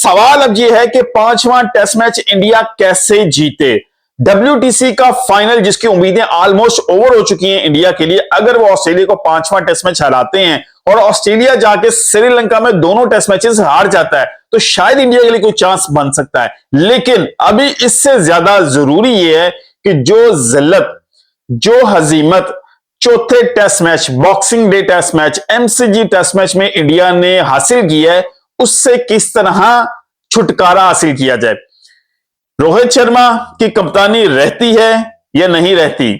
सवाल अब ये है कि पांचवां टेस्ट मैच इंडिया कैसे जीते। WTC का फाइनल जिसकी उम्मीदें ऑलमोस्ट ओवर हो चुकी हैं इंडिया के लिए, अगर वो ऑस्ट्रेलिया को पांचवां टेस्ट मैच हराते हैं और ऑस्ट्रेलिया जाके श्रीलंका में दोनों टेस्ट मैचेस हार जाता है तो शायद इंडिया के लिए कोई चांस बन सकता है। लेकिन अभी इससे ज्यादा जरूरी यह है कि जो जिल्लत, जो हजीमत चौथे test match, Boxing Day test match, MCG test match में इंडिया ने हासिल किया है, उससे किस तरह छुटकारा हासिल किया जाए। रोहित शर्मा की कप्तानी रहती है या नहीं रहती,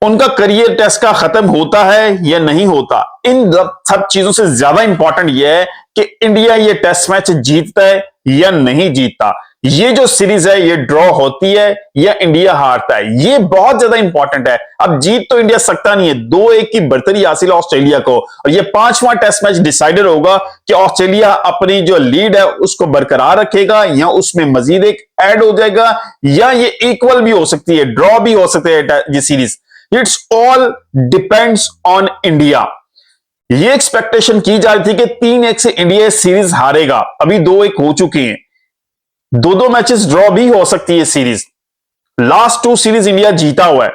उनका करियर टेस्ट का खत्म होता है या नहीं होता, इन सब चीजों से ज्यादा इंपॉर्टेंट यह है कि इंडिया ये टेस्ट मैच जीतता है या नहीं जीतता। ये जो सीरीज है ये ड्रॉ होती है या इंडिया हारता है, ये बहुत ज्यादा इंपॉर्टेंट है। अब जीत तो इंडिया सकता नहीं है, 2-1 की बढ़तरी हासिल ऑस्ट्रेलिया को, और ये पांचवां टेस्ट मैच डिसाइडर होगा कि ऑस्ट्रेलिया अपनी जो लीड है उसको बरकरार रखेगा या उसमें मजीद एक ऐड हो जाएगा, या ये इक्वल भी हो सकती है, ड्रॉ भी हो सकती है ये series. It's all depends on India. ये एक्सपेक्टेशन की जा रही थी कि 3-1 से इंडिया सीरीज हारेगा, अभी 2-1 हो चुकी हैं, 2-2 मैचेस ड्रॉ भी हो सकती है सीरीज। लास्ट 2 सीरीज इंडिया जीता हुआ है,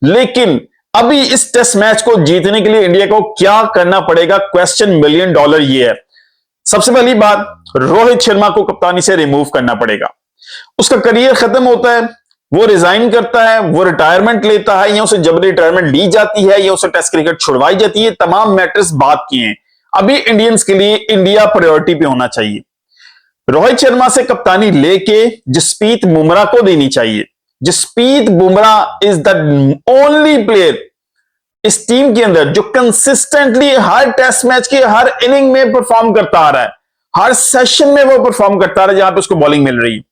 लेकिन अभी इस टेस्ट मैच को जीतने के लिए इंडिया को क्या करना पड़ेगा, क्वेश्चन $1 मिलियन ये है। सबसे पहली बात, रोहित शर्मा को कप्तानी से रिमूव करना पड़ेगा। उसका करियर खत्म होता है, वो रिजाइन करता है, वो रिटायरमेंट लेता है, या उसे जबरी रिटायरमेंट ली जाती है, या उसे टेस्ट क्रिकेट छुड़वाई जाती है, तमाम मैटर्स बात किए हैं। अभी इंडियंस के लिए इंडिया प्रायोरिटी पे होना चाहिए। रोहित शर्मा से कप्तानी लेके जसप्रीत बुमराह को देनी चाहिए। Jasprit Bumrah is the only player इस टीम के अंदर जो कंसिस्टेंटली हर टेस्ट मैच के हर इनिंग में परफॉर्म करता आ रहा है, हर सेशन में वो परफॉर्म करता आ रहा है जहां पे उसको बॉलिंग मिल रही है।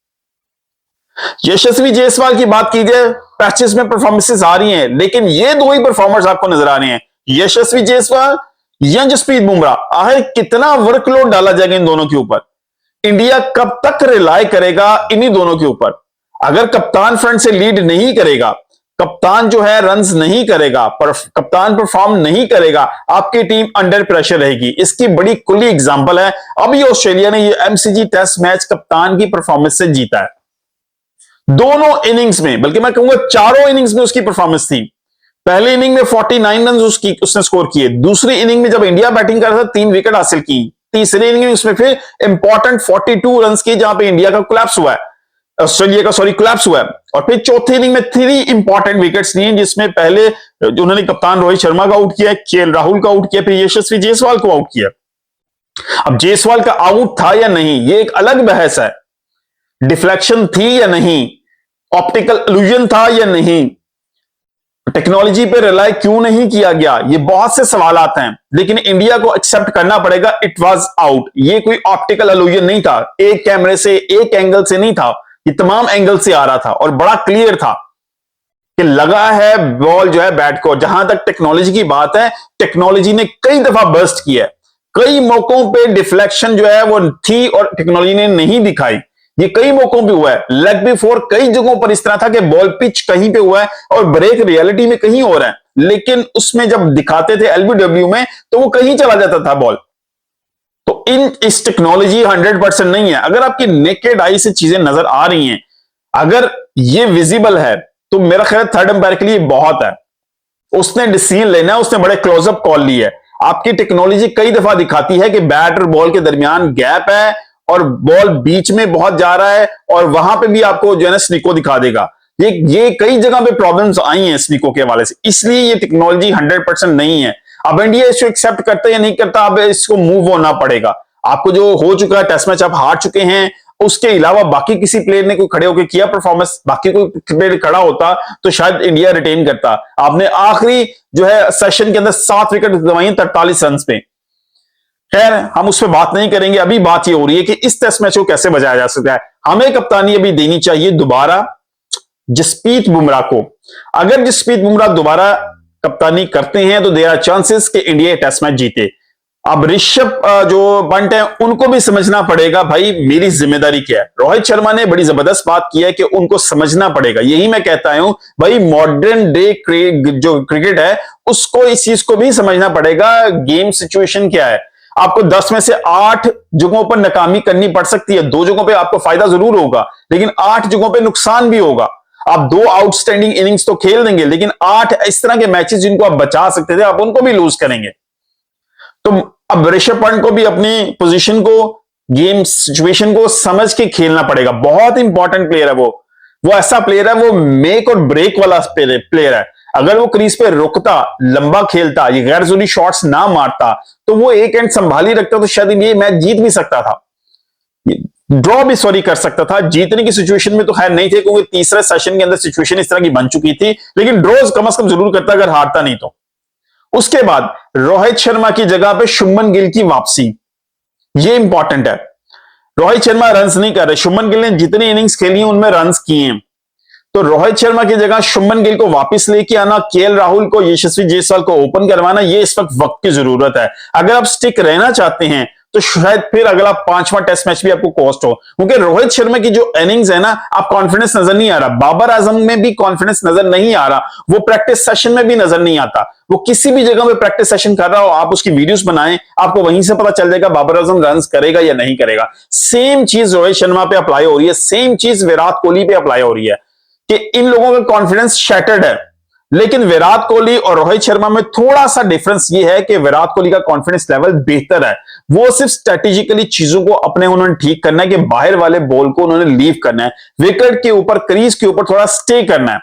यशस्वी जायसवाल की बात की जाए, पैचेस में परफॉर्मेंसेस आ रही हैं, लेकिन ये दो ही परफॉर्मर्स आपको नजर आ रहे हैं, यशस्वी जायसवाल या जसप्रीत बुमराह। आखिर कितना वर्कलोड डाला जाएगा इन दोनों के ऊपर, इंडिया कब तक रिलाय करेगा इन्हीं दोनों के ऊपर। अगर कप्तान फ्रंट से लीड नहीं करेगा, कप्तान जो है रन्स नहीं करेगा, कप्तान परफॉर्म नहीं करेगा, आपकी टीम अंडर प्रेशर रहेगी। इसकी बड़ी खुली एग्जांपल है, अभी ऑस्ट्रेलिया ने ये MCG टेस्ट मैच कप्तान की परफॉर्मेंस से जीता है। दोनों इनिंग्स में, बल्कि मैं कहूंगा चारों इनिंग्स में उसकी परफॉर्मेंस थी। पहले इनिंग में 49 रन उसने स्कोर किए, दूसरी इनिंग में जब इंडिया बैटिंग कर रहा था 3 विकेट हासिल की, तीसरी इनिंग में उसमें फिर इंपॉर्टेंट 42 रन की जहां पे इंडिया का कोलैप्स हुआ है, ऑस्ट्रेलिया का कोलैप्स हुआ है। और फिर चौथी इनिंग में 3 इंपॉर्टेंट विकेट्स लिए, जिसमें पहले उन्होंने कप्तान रोहित शर्मा को आउट किया, KL राहुल को आउट किया, फिर यशस्वी जायसवाल को आउट किया। अब जायसवाल का आउट था या नहीं ये एक अलग बहस है, डिफ्लेक्शन थी या नहीं, ऑप्टिकल इल्यूजन था या नहीं, टेक्नोलॉजी पे रिलाय क्यों नहीं किया गया, ये बहुत से सवाल आते हैं। लेकिन इंडिया को एक्सेप्ट करना पड़ेगा, इट वाज आउट। ये कोई ऑप्टिकल इल्यूजन नहीं था, एक कैमरे से एक एंगल से नहीं था, ये तमाम एंगल से आ रहा था और बड़ा क्लियर था कि लगा है बॉल जो है बैट को। जहां तक टेक्नोलॉजी की बात है, टेक्नोलॉजी ने कई दफा बर्स्ट किया है, कई मौकों पे डिफ्लेक्शन जो है वो थी और टेक्नोलॉजी ने नहीं दिखाई। ये कई मौकों पे हुआ है, लेग बिफोर कई जगहों पर इस तरह था कि बॉल पिच कहीं पे हुआ है और ब्रेक रियलिटी में कहीं हो रहा है, लेकिन उसमें जब दिखाते थे LBW में तो वो कहीं चला जाता था बॉल। तो इस टेक्नोलॉजी 100% नहीं है। अगर आपकी नेकेड आई से चीजें नजर आ रही हैं, अगर ये विजिबल है, तो मेरा ख्याल थर्ड अंपायर के लिए बहुत है। उसने डिसीजन लेना है, उसने बड़े क्लोजअप कॉल ली है। आपकी टेक्नोलॉजी कई दफा दिखाती है कि बैट और बॉल के दरमियान गैप है और बॉल बीच में बहुत जा रहा है, और वहां पे भी आपको जो है ना स्निको दिखा देगा। ये कई जगह पे प्रॉब्लम्स आई हैं स्निको के हवाले से, इसलिए ये टेक्नोलॉजी 100% नहीं है। अब इंडिया इसको एक्सेप्ट करता या नहीं करता, अब इसको मूव होना पड़ेगा। आपको जो हो चुका है टेस्ट मैच आप हार चुके हैं, उसके अलावा बाकी किसी प्लेयर ने कोई खड़े होकर किया परफॉर्मेंस, बाकी कोई प्लेयर खड़ा होता तो शायद इंडिया रिटेन करता। आपने आखिरी जो है सेशन के अंदर 7 विकेट गंवाई 43 रन पे। खैर हम उस पर बात नहीं करेंगे, अभी बात ये हो रही है कि इस टेस्ट मैच को कैसे बचाया जा सकता है। हमें कप्तानी अभी देनी चाहिए दोबारा जसप्रीत बुमराह को। अगर जसप्रीत बुमराह दोबारा कप्तानी करते हैं तो देयर आर चांसेस कि इंडिया टेस्ट मैच जीते। अब ऋषभ जो पंत है उनको भी समझना पड़ेगा, भाई मेरी जिम्मेदारी क्या है। रोहित शर्मा ने बड़ी जबरदस्त बात की है कि उनको समझना पड़ेगा, यही मैं कहता हूं भाई मॉडर्न डे जो क्रिकेट है उसको इस चीज को भी समझना पड़ेगा, गेम सिचुएशन क्या है। आपको 10 में से 8 जगहों पर नाकामी करनी पड़ सकती है। 2 जगहों पे आपको फायदा जरूर होगा, लेकिन 8 जगहों पे नुकसान भी होगा। आप 2 आउटस्टैंडिंग इनिंग्स तो खेल देंगे, लेकिन 8 इस तरह के मैचेस जिनको आप बचा सकते थे, आप उनको भी लूज करेंगे। तो अब ऋषभ पंत को भी अपनी पोजीशन को, गेम सिचुएशन को समझ के खेलना पड़ेगा। बहुत इंपॉर्टेंट प्लेयर है वो ऐसा प्लेयर है, वो मेक और ब्रेक वाला प्लेयर है। अगर वो क्रीज पे रुकता, लंबा खेलता, ये गैर जरूरी शॉट्स ना मारता, तो वो एक एंड संभाली रखता तो शायद ये मैच जीत भी सकता था, ड्रॉ भी सॉरी कर सकता था। जीतने की सिचुएशन में तो खैर नहीं थे, क्योंकि तीसरे सेशन के अंदर सिचुएशन इस तरह की बन चुकी थी, लेकिन ड्रॉज कम से कम जरूर करता अगर हारता नहीं तो। उसके बाद रोहित शर्मा की जगह पे शुभमन गिल की वापसी, ये इंपॉर्टेंट है। रोहित शर्मा रन्स नहीं कर रहे, शुभमन गिल ने जितनी इनिंग्स खेली हैं उनमें रन्स किए हैं, तो रोहित शर्मा की जगह शुभमन गिल को वापस लेके आना, केएल राहुल को, यशस्वी जायसवाल को ओपन करवाना, ये इस वक्त वक्त की जरूरत है। अगर आप स्टिक रहना चाहते हैं तो शायद फिर अगला 5वां टेस्ट मैच भी आपको कॉस्ट हो, क्योंकि रोहित शर्मा की जो इनिंग्स है ना, आप कॉन्फिडेंस नजर नहीं आ रहा। बाबर आजम में भी कॉन्फिडेंस नजर नहीं आ रहा, वो प्रैक्टिस सेशन में भी नजर नहीं आता। वो किसी भी जगह पे प्रैक्टिस सेशन कर रहा हो, आप उसकी वीडियोस बनाएं, आपको वहीं से पता चल जाएगा बाबर आजम रन करेगा या नहीं करेगा। सेम चीज रोहित शर्मा पे अप्लाई हो रही है, सेम चीज विराट कोहली पे अप्लाई हो रही है कि इन लोगों का कॉन्फिडेंस शैटर्ड है। लेकिन विराट कोहली और रोहित शर्मा में थोड़ा सा डिफरेंस यह है कि विराट कोहली का कॉन्फिडेंस लेवल बेहतर है। वो सिर्फ स्ट्रेटेजिकली चीजों को अपने उन्होंने ठीक करना है कि बाहर वाले बॉल को उन्होंने लीव करना है, विकेट के ऊपर, क्रीज के ऊपर थोड़ा स्टे करना है,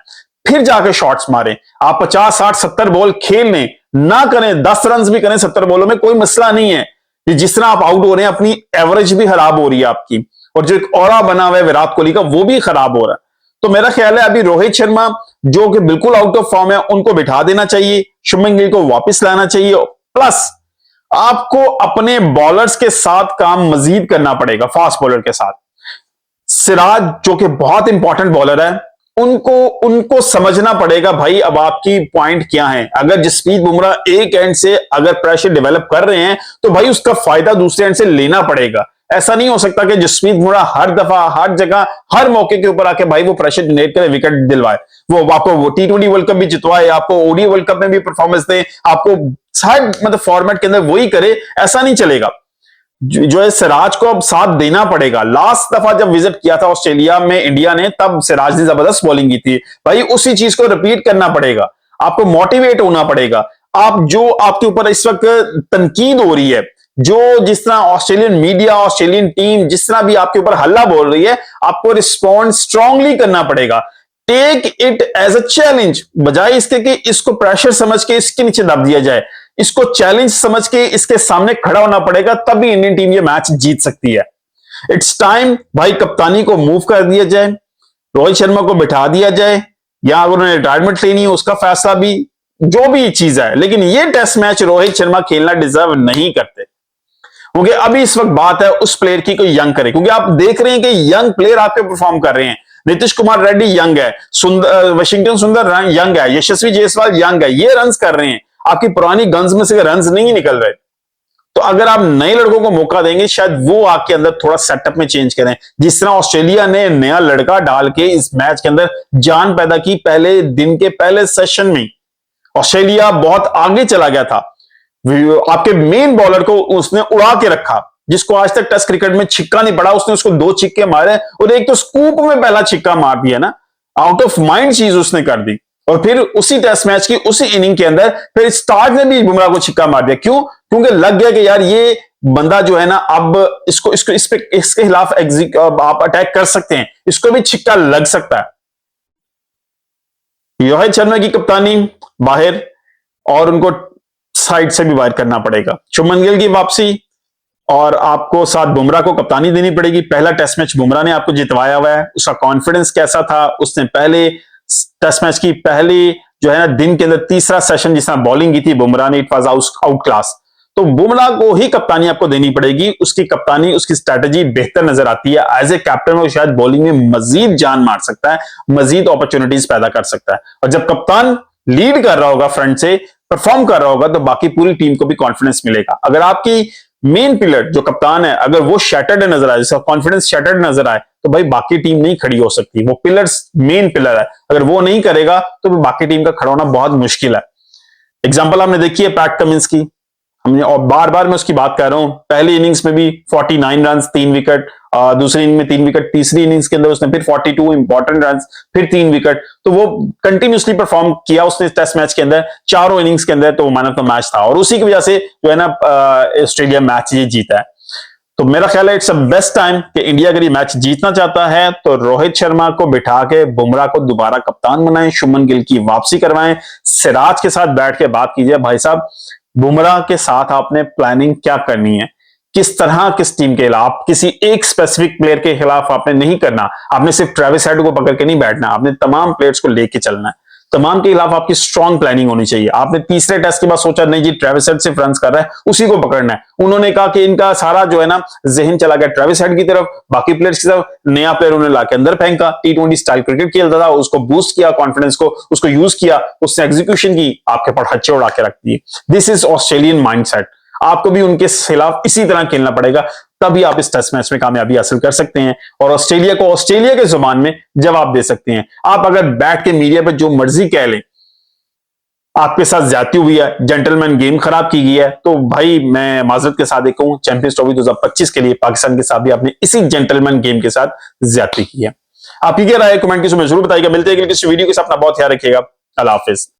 फिर जाके शॉट्स मारें। आप 50, 60, 70 बॉल खेल लें, ना करें 10 रन भी करें 70 बॉलों में, कोई मसला नहीं है। जिस तरह आप आउट हो रहे हैं, अपनी एवरेज भी खराब हो रही है आपकी, और जो एक ऑरा बना हुआ है विराट कोहली का, वो भी खराब हो रहा है। तो मेरा ख्याल है अभी रोहित शर्मा जो कि बिल्कुल आउट ऑफ फॉर्म है, उनको बिठा देना चाहिए, शुभमन गिल को वापस लाना चाहिए। प्लस आपको अपने बॉलर्स के साथ काम मजीद करना पड़ेगा, फास्ट बॉलर के साथ। सिराज जो कि बहुत इंपॉर्टेंट बॉलर है, उनको समझना पड़ेगा भाई अब आपकी पॉइंट क्या है। अगर जसप्रीत बुमराह एक एंड से अगर प्रेशर डेवलप कर रहे हैं, तो भाई उसका फायदा दूसरे एंड से लेना पड़ेगा। ऐसा नहीं हो सकता कि जसप्रीत बुमराह हर दफा, हर जगह, हर मौके के ऊपर आके भाई वो प्रेशर जनरेट करे, विकेट दिलवाए, वो आपको T20 वर्ल्ड कप भी जितवाए, आपको ओडीआई वर्ल्ड कप में भी परफॉर्मेंस दे, आपको हर मतलब फॉर्मेट के अंदर वही करे, ऐसा नहीं चलेगा। जो है सिराज को अब साथ देना पड़ेगा। लास्ट दफा जब विजिट किया था ऑस्ट्रेलिया में इंडिया ने, तब सिराज ने जबरदस्त बॉलिंग की थी, भाई उसी चीज को रिपीट करना पड़ेगा, आपको मोटिवेट होना पड़ेगा। आप जो आपके ऊपर इस वक्त तनकीद हो रही है, जो जिस तरह ऑस्ट्रेलियन मीडिया, ऑस्ट्रेलियन टीम जिस तरह भी आपके ऊपर हल्ला बोल रही है, आपको रिस्पॉन्ड स्ट्रांगली करना पड़ेगा। Take it as a challenge, बजाय इसके कि इसको प्रेशर समझ के इसके नीचे दब दिया जाए, इसको चैलेंज समझ के इसके सामने खड़ा होना पड़ेगा, तभी इंडियन टीम ये मैच जीत सकती है। इट्स टाइम भाई, कप्तानी को मूव कर दिया जाए, रोहित शर्मा को बिठा दिया जाए, या अगर उन्हें रिटायरमेंट लेनी है उसका फैसला भी, जो भी चीज है। लेकिन ये टेस्ट मैच रोहित शर्मा खेलना डिजर्व नहीं करते, क्योंकि अभी इस वक्त बात है उस प्लेयर की कोई यंग करे, क्योंकि आप देख रहे हैं कि यंग प्लेयर आपके परफॉर्म कर रहे हैं। नीतीश कुमार रेड्डी यंग है, वशिंगटन सुंदर यंग है, यशस्वी जायसवाल यंग है, ये रन्स कर रहे हैं। आपकी पुरानी गन्स में से रन्स नहीं निकल रहे। तो अगर आप नए लड़कों को मौका देंगे, शायद वो आपके अंदर थोड़ा सेटअप में चेंज करें। जिस तरह ऑस्ट्रेलिया ने नया लड़का डाल के इस मैच के अंदर जान पैदा की, पहले दिन के पहले सेशन में ऑस्ट्रेलिया बहुत आगे चला गया था। आपके मेन बॉलर को उसने उड़ा के रखा, जिसको आज तक टेस्ट क्रिकेट में छिक्का नहीं पड़ा, उसने उसको 2 छिक्के मारे, और एक तो स्कूप में पहला छिक्का मार दिया ना, आउट ऑफ माइंड चीज उसने कर दी। और फिर उसी टेस्ट मैच की उसी इनिंग के अंदर फिर स्टार्क ने भी बुमराह को छिक्का मार दिया। क्यों? क्योंकि लग गया कि यार ये बंदा जो है ना, अब इसके खिलाफ आप अटैक कर सकते हैं, इसको भी छिक्का लग सकता है। रोहित शर्मा की कप्तानी बाहर, और उनको साइड से भी वायर करना पड़ेगा। शुभमन गिल की वापसी, और आपको साथ बुमराह को कप्तानी देनी पड़ेगी। पहला टेस्ट मैच बुमराह ने आपको जितवाया हुआ है, उसका कॉन्फिडेंस कैसा था, उसने पहले टेस्ट मैच की पहली जो है ना दिन के अंदर तीसरा सेशन जिस तरह बॉलिंग की थी बुमराह ने, इट वाज आउट क्लास। तो बुमराह को ही कप्तानी आपको देनी पड़ेगी। उसकी कप्तानी, उसकी स्ट्रैटेजी बेहतर नजर आती है। एज ए कैप्टन वो शायद बॉलिंग में मजीद जान मार सकता है, मजीद अपॉर्चुनिटीज पैदा कर सकता है। और जब कप्तान लीड कर रहा होगा, फ्रंट से परफॉर्म कर रहा होगा, तो बाकी पूरी टीम को भी कॉन्फिडेंस मिलेगा। अगर आपकी मेन पिलर जो कप्तान है, अगर वो शैटर्ड नजर आए, जिसका कॉन्फिडेंस शैटर्ड नजर आए, तो भाई बाकी टीम नहीं खड़ी हो सकती। वो पिलर्स मेन पिलर है, अगर वो नहीं करेगा तो बाकी टीम का खड़ा होना बहुत मुश्किल है। एग्जांपल आपने देखी है पैट कमिंस की, हमने, और बार बार मैं उसकी बात कर रहा हूं, पहली इनिंग्स में भी 49 रन 3 विकेट, दूसरी इनिंग में 3 विकेट, तीसरी इनिंग्स के अंदर उसने फिर 42 इंपॉर्टेंट रन, फिर 3 विकेट। तो वो कंटिन्यूसली परफॉर्म किया उसने टेस्ट मैच के अंदर, चारों इनिंग्स के अंदर, तो मैन ऑफ द मैच था, और उसी की वजह से जो है ना ऑस्ट्रेलिया मैच ये जीता है। तो मेरा ख्याल है इट्स अ बेस्ट टाइम कि इंडिया अगर ये मैच जीतना चाहता है तो रोहित शर्मा को बिठा के बुमराह को दोबारा कप्तान बनाएं, शुभमन गिल की वापसी करवाएं, सिराज के साथ बैठ के बात कीजिए, भाई साहब बुमराह के साथ आपने प्लानिंग क्या करनी है, किस तरह किस टीम के खिलाफ, किसी एक स्पेसिफिक प्लेयर के खिलाफ आपने नहीं करना, आपने सिर्फ ट्रेविस हेड को पकड़ के नहीं बैठना, आपने तमाम प्लेयर्स को लेके चलना है, तमाम के खिलाफ आपकी स्ट्रॉन्ग प्लानिंग होनी चाहिए। आपने तीसरे टेस्ट के बाद सोचा नहीं जी ट्रेविस हेड सिर्फ रन्स कर रहा है, उसी को पकड़ना है। उन्होंने कहा कि इनका सारा जो है ना जहन चला गया ट्रेविस हेड की तरफ, बाकी प्लेयर्स की तरफ, नया प्लेयर उन्होंने लाके अंदर फेंका, T20 स्टाइल क्रिकेट खेलता था, उसको बूस्ट किया, कॉन्फिडेंस को उसको यूज किया, उसने एग्जीक्यूशन की, आपके पर हच्चे उड़ा के रख दिए। This is Australian mindset. आपको भी उनके खिलाफ इसी तरह खेलना पड़ेगा, तभी आप इस टेस्ट मैच में कामयाबी हासिल कर सकते हैं और ऑस्ट्रेलिया को ऑस्ट्रेलिया के जुबान में जवाब दे सकते हैं। आप अगर बैठ के मीडिया पर जो मर्जी कह लें, आपके साथ ज्यादती हुई है, जेंटलमैन गेम खराब की गई है, तो भाई मैं माजरत के साथ एक कहूं, चैंपियंस ट्रॉफी 2025 के लिए पाकिस्तान के साथ भी आपने इसी जेंटलमैन गेम के साथ ज्यादती की है। आपकी क्या राय है कमेंट के में जरूर बताइएगा। मिलते हैं किसी वीडियो के साथ, अपना बहुत ख्याल रखिएगा। अल्लाह हाफिज।